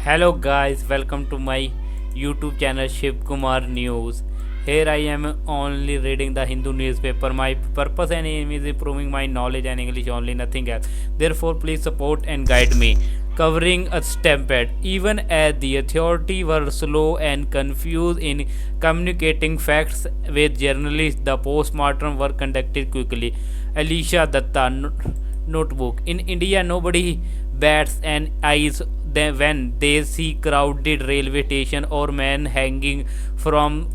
Hello guys, welcome to my YouTube channel Shiv Kumar News. Here I am only reading the Hindu newspaper. My purpose and aim is improving my knowledge and English only, nothing else. Therefore, please support and guide me. Covering a stampede, even as the authority were slow and confused in communicating facts with journalists, the post-mortem were conducted quickly. Alicia Datta notebook. In India, nobody bats an eyes when they see crowded railway station or men hanging from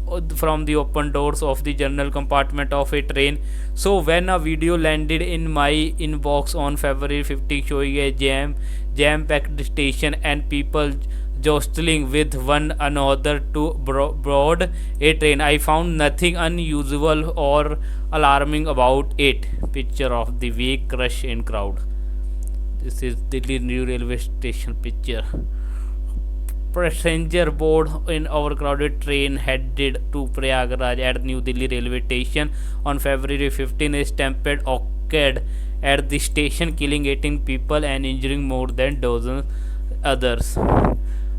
the open doors of the general compartment of a train. So when a video landed in my inbox on February 15 showing a jam packed station and people jostling with one another to board a train, I found nothing unusual or alarming about it. Picture of the weak crush in crowd. This is Delhi New Railway Station picture. Passenger board in overcrowded train headed to Prayagraj at New Delhi railway station on February 15. A stampede occurred at the station, killing 18 people and injuring more than dozen others.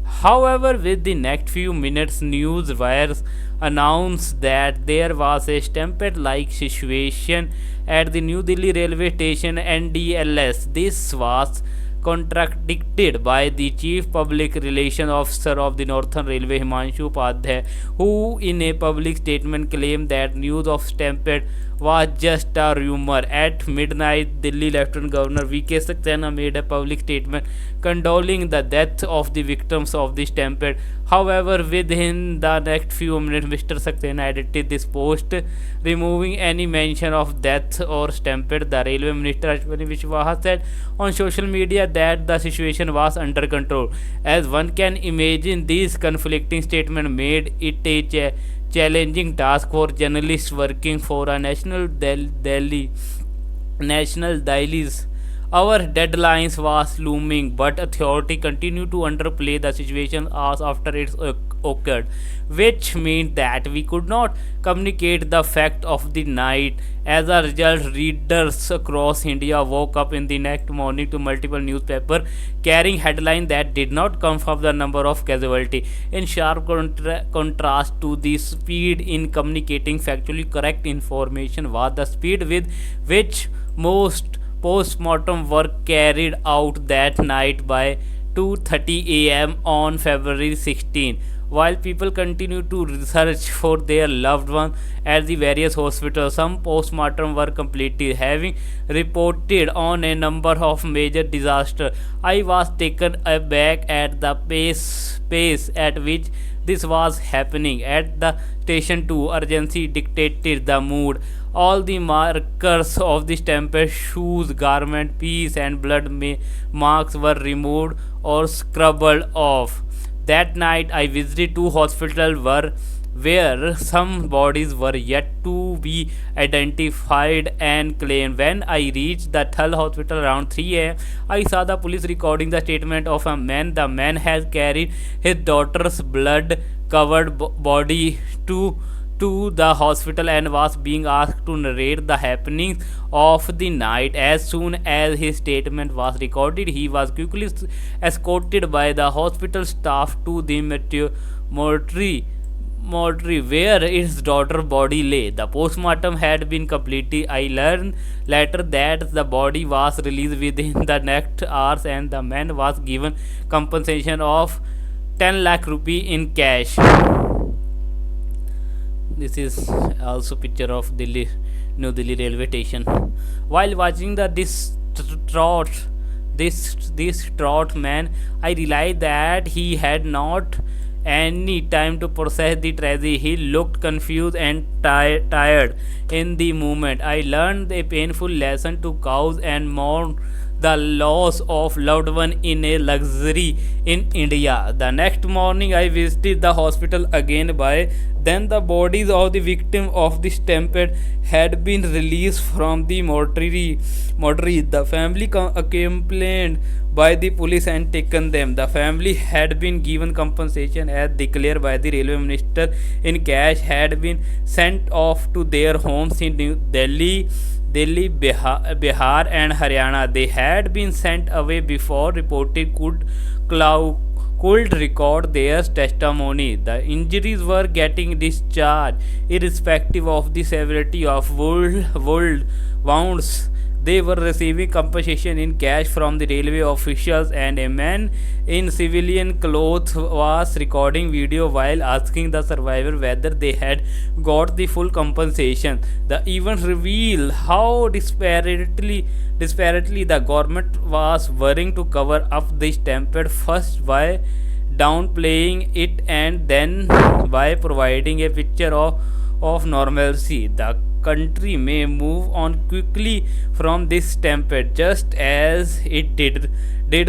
However, with the next few minutes, news wires announced that there was a stampede-like situation at the New Delhi railway station NDLS. This was contradicted by the Chief Public Relations Officer of the Northern Railway, Himanshu Upadhyay, who in a public statement claimed that news of stampede was just a rumor. At midnight, Delhi Lieutenant Governor V.K. Saxena made a public statement condoling the death of the victims of the stampede. However, within the next few minutes, Mr. Saxena edited this post, removing any mention of death or stampede. The Railway Minister Ashwini Vishwaha said on social media that the situation was under control. As one can imagine, these conflicting statements made it a challenging task for journalists working for a national dailies. Our deadlines was looming, but authority continued to underplay the situation as after it occurred, which meant that we could not communicate the fact of the night. As a result, readers across India woke up in the next morning to multiple newspapers carrying headlines that did not confirm the number of casualties. In sharp contrast to the speed in communicating factually correct information was the speed with which most post-mortem work carried out that night. By 2:30 a.m. on February 16, while people continued to search for their loved ones at the various hospitals, some post-mortem were completed, having reported on a number of major disasters. I was taken aback at the pace at which this was happening. At the station 2, urgency dictated the mood. All the markers of the stampede, shoes, garment, piece, and blood marks were removed or scrubbed off. That night, I visited two hospitals where some bodies were yet to be identified and claimed. When I reached the Thal hospital around 3 a.m., I saw the police recording the statement of a man. The man has carried his daughter's blood covered body to the hospital and was being asked to narrate the happenings of the night. As soon as his statement was recorded, he was quickly escorted by the hospital staff to the mortuary where his daughter's body lay. The postmortem had been completed. I learned later that the body was released within the next hours and the man was given compensation of 10 lakh rupee in cash. This is also picture of New Delhi railway station. While watching the distraught man, I realized that he had not any time to process the tragedy. He looked confused and tired in the moment. I learned a painful lesson to cause and mourn the loss of loved one in a luxury in India. The next morning, I visited the hospital again. By then, the bodies of the victim of the stampede had been released from the mortuary. The family complained by the police and taken them. The family had been given compensation as declared by the railway minister in cash, had been sent off to their homes in New Delhi, Bihar, and Haryana. They had been sent away before reported could could record their testimony. The injuries were getting discharged irrespective of the severity of world wounds. They were receiving compensation in cash from the railway officials, and a man in civilian clothes was recording video while asking the survivor whether they had got the full compensation. The event revealed how disparately the government was worrying to cover up the stampede, first by downplaying it and then by providing a picture of normalcy. The country may move on quickly from this stampede, just as it did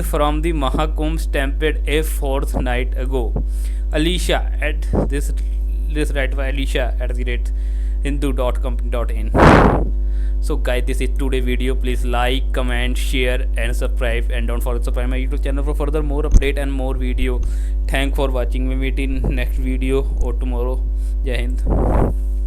from the Mahakumbh stampede a fortnight ago. Alicia at this right by Alicia at the rate hindu.company.in. So guys, this is today video. Please like, comment, share and subscribe, and don't forget to subscribe my YouTube channel for further more update and more video. Thank for watching. We meet in next video or tomorrow. Jai Hind.